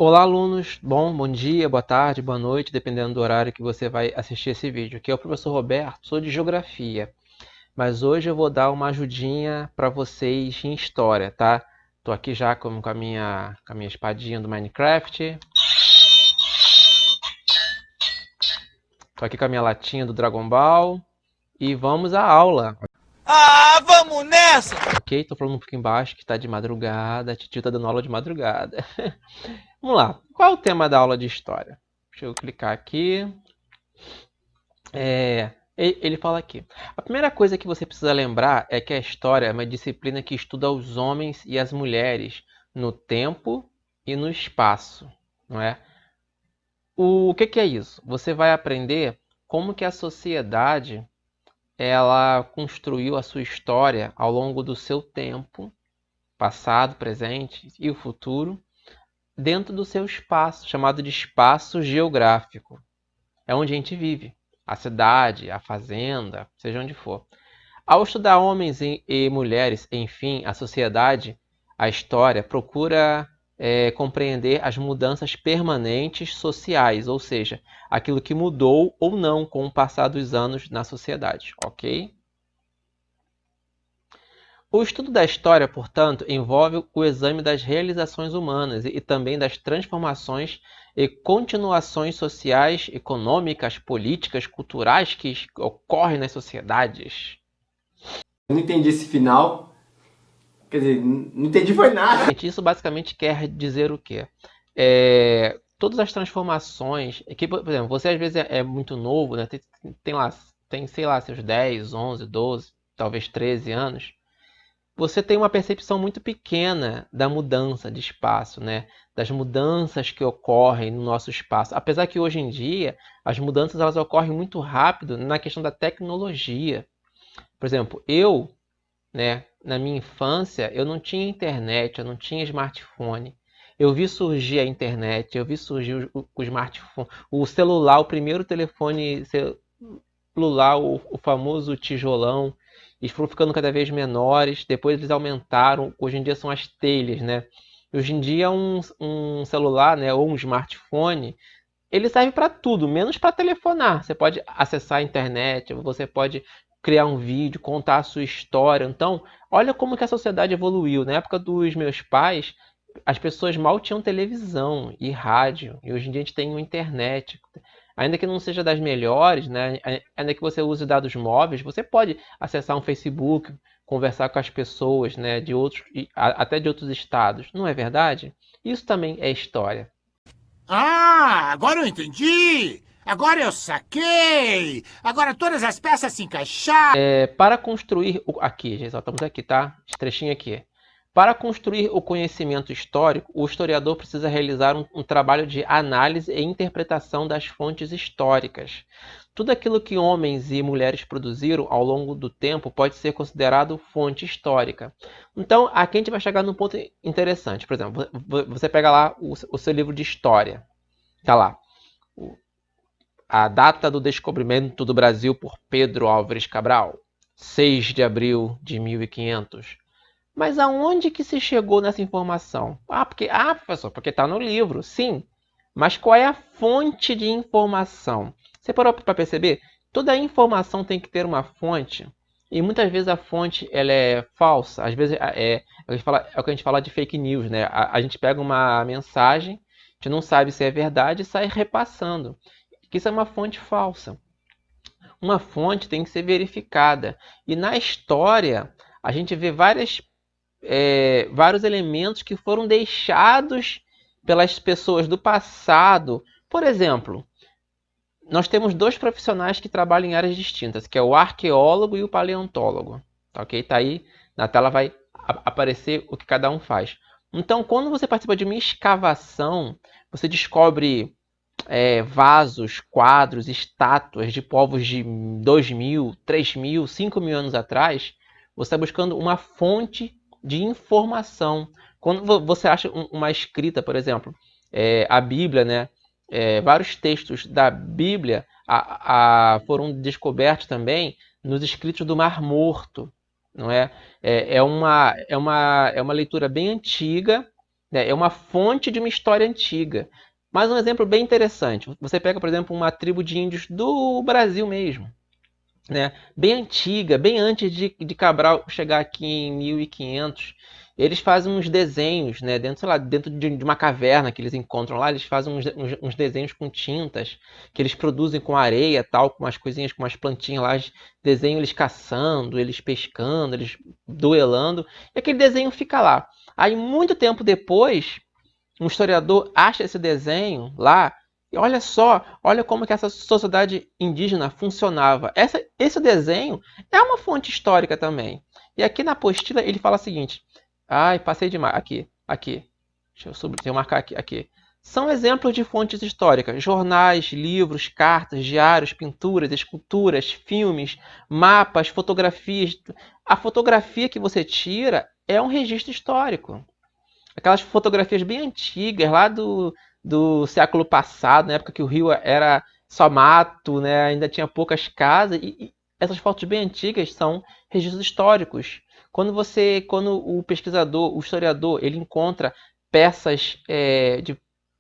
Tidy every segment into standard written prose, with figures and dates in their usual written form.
Olá, alunos. Bom dia, boa tarde, boa noite, dependendo do horário que você vai assistir esse vídeo. Aqui é o professor Roberto, sou de Geografia, mas hoje eu vou dar uma ajudinha para vocês em História, tá? Tô aqui já com a minha espadinha do Minecraft, tô aqui com a minha latinha do Dragon Ball e vamos à aula. Ah, vamos nessa! Ok? Tô falando um pouquinho embaixo que tá de madrugada, a titio tá dando aula de madrugada. Vamos lá, qual é o tema da aula de História? Deixa eu clicar aqui. Ele fala aqui. A primeira coisa que você precisa lembrar é que a história é uma disciplina que estuda os homens e as mulheres no tempo e no espaço, não é? O que é isso? Você vai aprender como que a sociedade ela construiu a sua história ao longo do seu tempo, passado, presente e o futuro, dentro do seu espaço, chamado de espaço geográfico. É onde a gente vive. A cidade, a fazenda, seja onde for. Ao estudar homens e mulheres, enfim, a sociedade, a história, procura compreender as mudanças permanentes sociais, ou seja, aquilo que mudou ou não com o passar dos anos na sociedade, ok? O estudo da história, portanto, envolve o exame das realizações humanas e também das transformações e continuações sociais, econômicas, políticas, culturais que ocorrem nas sociedades. Eu não entendi esse final. Quer dizer, não entendi foi nada. Gente, isso basicamente quer dizer o quê? Todas as transformações, que, por exemplo, você às vezes é muito novo, né? Tem, sei lá, seus 10, 11, 12, talvez 13 anos. Você tem uma percepção muito pequena da mudança de espaço, né? Das mudanças que ocorrem no nosso espaço. Apesar que hoje em dia as mudanças elas ocorrem muito rápido na questão da tecnologia. Por exemplo, né, na minha infância, eu não tinha internet, eu não tinha smartphone. Eu vi surgir a internet, eu vi surgir o smartphone, o celular, o primeiro telefone celular, o famoso tijolão. Eles foram ficando cada vez menores, depois eles aumentaram, hoje em dia são as telhas, né? Hoje em dia um celular, né, ou um smartphone, ele serve para tudo, menos para telefonar. Você pode acessar a internet, você pode criar um vídeo, contar a sua história. Então, olha como que a sociedade evoluiu. Na época dos meus pais, as pessoas mal tinham televisão e rádio, e hoje em dia a gente tem internet. Ainda que não seja das melhores, né? Ainda que você use dados móveis, você pode acessar um Facebook, conversar com as pessoas, né, de outros, até de outros estados. Não é verdade? Isso também é história. Ah, agora eu entendi! Agora eu saquei! Agora todas as peças se encaixaram! Para construir aqui, gente, estamos aqui, tá? Esse trechinho aqui. Para construir o conhecimento histórico, o historiador precisa realizar um trabalho de análise e interpretação das fontes históricas. Tudo aquilo que homens e mulheres produziram ao longo do tempo pode ser considerado fonte histórica. Então, aqui a gente vai chegar num ponto interessante. Por exemplo, você pega lá o seu livro de história. Está lá. A data do descobrimento do Brasil por Pedro Álvares Cabral, 6 de abril de 1500. Mas aonde que se chegou nessa informação? Professor, porque está no livro. Sim, mas qual é a fonte de informação? Você parou para perceber? Toda informação tem que ter uma fonte. E muitas vezes a fonte ela é falsa. Às vezes é o que a gente fala de fake news, né? A gente pega uma mensagem, a gente não sabe se é verdade e sai repassando. Isso é uma fonte falsa. Uma fonte tem que ser verificada. E na história, a gente vê vários elementos que foram deixados pelas pessoas do passado. Por exemplo, nós temos dois profissionais que trabalham em áreas distintas, que é o arqueólogo e o paleontólogo. Ok? Tá aí na tela vai aparecer o que cada um faz. Então, quando você participa de uma escavação, você descobre vasos, quadros, estátuas de povos de 2.000, 3.000, 5.000 anos atrás, você está buscando uma fonte de informação. Quando você acha uma escrita, por exemplo, a Bíblia, né? Vários textos da Bíblia foram descobertos também nos escritos do Mar Morto, não é? É uma leitura bem antiga, né? É uma fonte de uma história antiga. Mas um exemplo bem interessante. Você pega, por exemplo, uma tribo de índios do Brasil mesmo, né? Bem antiga, bem antes de Cabral chegar aqui em 1500. Eles fazem uns desenhos, né? Dentro, sei lá, dentro de uma caverna que eles encontram lá, eles fazem uns desenhos com tintas que eles produzem com areia, tal, com umas coisinhas, com umas plantinhas lá. Eles desenham eles caçando, eles pescando, eles duelando, e aquele desenho fica lá. Aí, muito tempo depois, um historiador acha esse desenho lá e olha só, olha como que essa sociedade indígena funcionava. Esse desenho é uma fonte histórica também. E aqui na apostila ele fala o seguinte: ai, passei demais. Aqui. Deixa eu marcar aqui. São exemplos de fontes históricas: jornais, livros, cartas, diários, pinturas, esculturas, filmes, mapas, fotografias. A fotografia que você tira é um registro histórico. Aquelas fotografias bem antigas, lá do século passado, na época que o Rio era só mato, né? Ainda tinha poucas casas. E essas fotos bem antigas são registros históricos. Quando o pesquisador, o historiador, ele encontra peças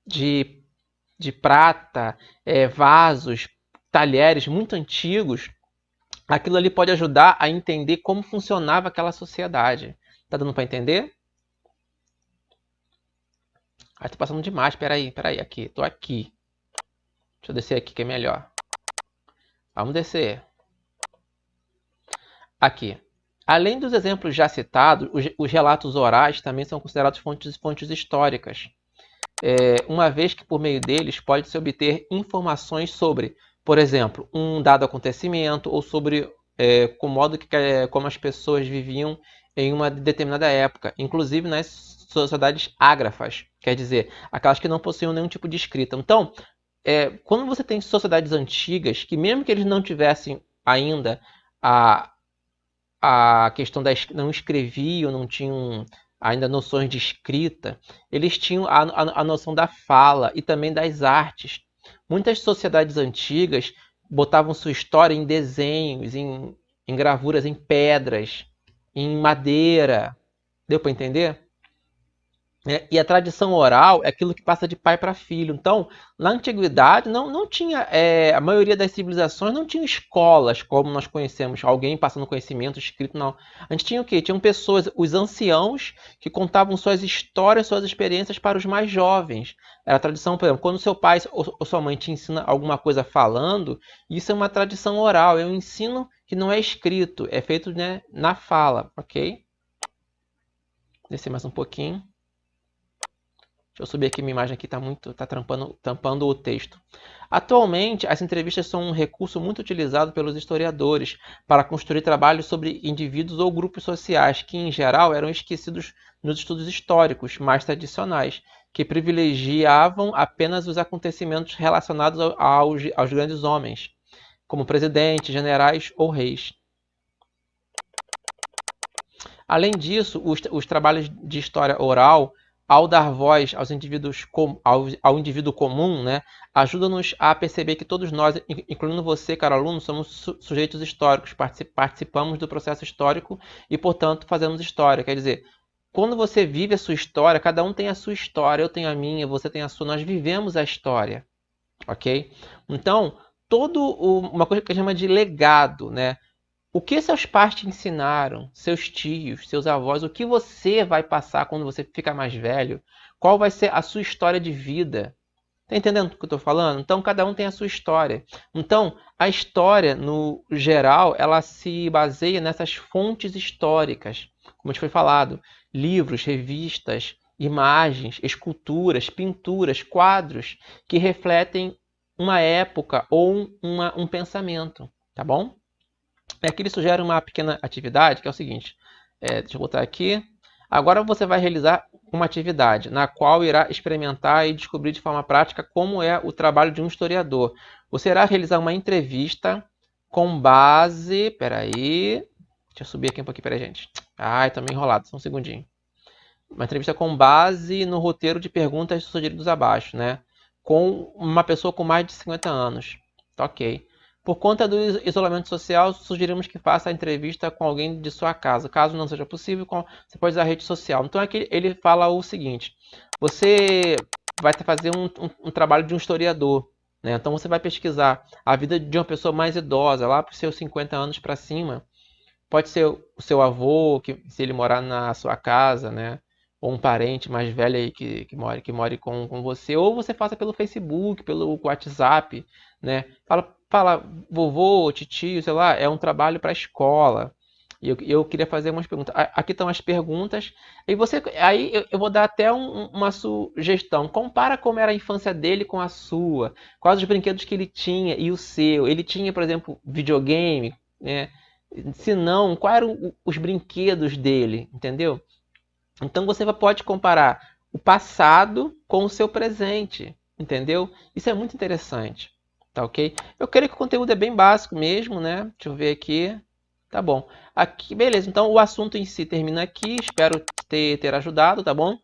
de, de prata, vasos, talheres muito antigos, aquilo ali pode ajudar a entender como funcionava aquela sociedade. Tá dando para entender? Ai, tô passando demais. Peraí. Aqui. Tô aqui. Deixa eu descer aqui que é melhor. Vamos descer. Aqui. Além dos exemplos já citados, os relatos orais também são considerados fontes históricas. Uma vez que por meio deles pode-se obter informações sobre, por exemplo, um dado acontecimento ou sobre como as pessoas viviam em uma determinada época, inclusive nas sociedades ágrafas, quer dizer, aquelas que não possuíam nenhum tipo de escrita. Então, quando você tem sociedades antigas, que mesmo que eles não tivessem ainda a questão não escreviam, não tinham ainda noções de escrita, eles tinham a noção da fala e também das artes. Muitas sociedades antigas botavam sua história em desenhos, em gravuras em pedras, em madeira. Deu para entender? E a tradição oral é aquilo que passa de pai para filho. Então, na antiguidade, não tinha. A maioria das civilizações não tinha escolas como nós conhecemos, alguém passando conhecimento escrito, não. A gente tinha o quê? Tinham pessoas, os anciãos, que contavam suas histórias, suas experiências para os mais jovens. Era a tradição, por exemplo, quando seu pai ou sua mãe te ensina alguma coisa falando, isso é uma tradição oral, é um ensino que não é escrito, é feito, né, na fala, ok? Descer mais um pouquinho. Deixa eu subir aqui, minha imagem aqui tá tampando o texto. Atualmente, as entrevistas são um recurso muito utilizado pelos historiadores para construir trabalhos sobre indivíduos ou grupos sociais que, em geral, eram esquecidos nos estudos históricos mais tradicionais, que privilegiavam apenas os acontecimentos relacionados aos grandes homens, como presidentes, generais ou reis. Além disso, os trabalhos de história oral, ao dar voz ao indivíduo comum, né, ajuda-nos a perceber que todos nós, incluindo você, caro aluno, somos sujeitos históricos, participamos do processo histórico e, portanto, fazemos história. Quer dizer, quando você vive a sua história, cada um tem a sua história, eu tenho a minha, você tem a sua, nós vivemos a história, ok? Então, uma coisa que a gente chama de legado, né? O que seus pais te ensinaram, seus tios, seus avós, o que você vai passar quando você ficar mais velho? Qual vai ser a sua história de vida? Tá entendendo o que eu estou falando? Então, cada um tem a sua história. Então, a história, no geral, ela se baseia nessas fontes históricas, como já foi falado, livros, revistas, imagens, esculturas, pinturas, quadros, que refletem uma época ou um pensamento, tá bom? Aqui ele sugere uma pequena atividade, que é o seguinte. Deixa eu botar aqui. Agora você vai realizar uma atividade na qual irá experimentar e descobrir de forma prática como é o trabalho de um historiador. Você irá realizar uma entrevista com base... Peraí. Deixa eu subir aqui um pouquinho, peraí, gente. Ai, tô meio enrolado, só um segundinho. Uma entrevista com base no roteiro de perguntas sugeridos abaixo, né? Com uma pessoa com mais de 50 anos. Tá ok. Por conta do isolamento social, sugerimos que faça a entrevista com alguém de sua casa. Caso não seja possível, você pode usar a rede social. Então aqui ele fala o seguinte: você vai fazer um trabalho de um historiador, né? Então você vai pesquisar a vida de uma pessoa mais idosa, lá para os seus 50 anos para cima. Pode ser o seu avô, se ele morar na sua casa, né? Ou um parente mais velho aí que more com você, ou você faça pelo Facebook, pelo WhatsApp, né? Fala vovô, titio, sei lá, é um trabalho para a escola. E eu queria fazer umas perguntas. Aqui estão as perguntas. Aí eu vou dar até uma sugestão. Compara como era a infância dele com a sua. Quais os brinquedos que ele tinha e o seu. Ele tinha, por exemplo, videogame, né? Se não, quais eram os brinquedos dele, entendeu? Então você pode comparar o passado com o seu presente, entendeu? Isso é muito interessante, tá ok? Eu creio que o conteúdo é bem básico mesmo, né? Deixa eu ver aqui. Tá bom. Aqui, beleza. Então o assunto em si termina aqui. Espero ter ajudado, tá bom?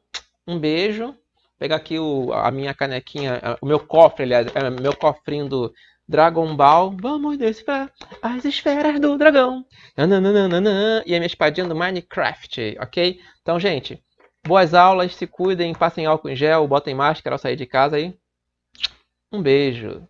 Um beijo. Vou pegar aqui a minha canequinha, o meu cofre, aliás, meu cofrinho do Dragon Ball. Vamos descer as esferas do dragão. Nananana. E a minha espadinha do Minecraft, ok? Então, gente, boas aulas, se cuidem, passem álcool em gel, botem máscara ao sair de casa aí. Um beijo.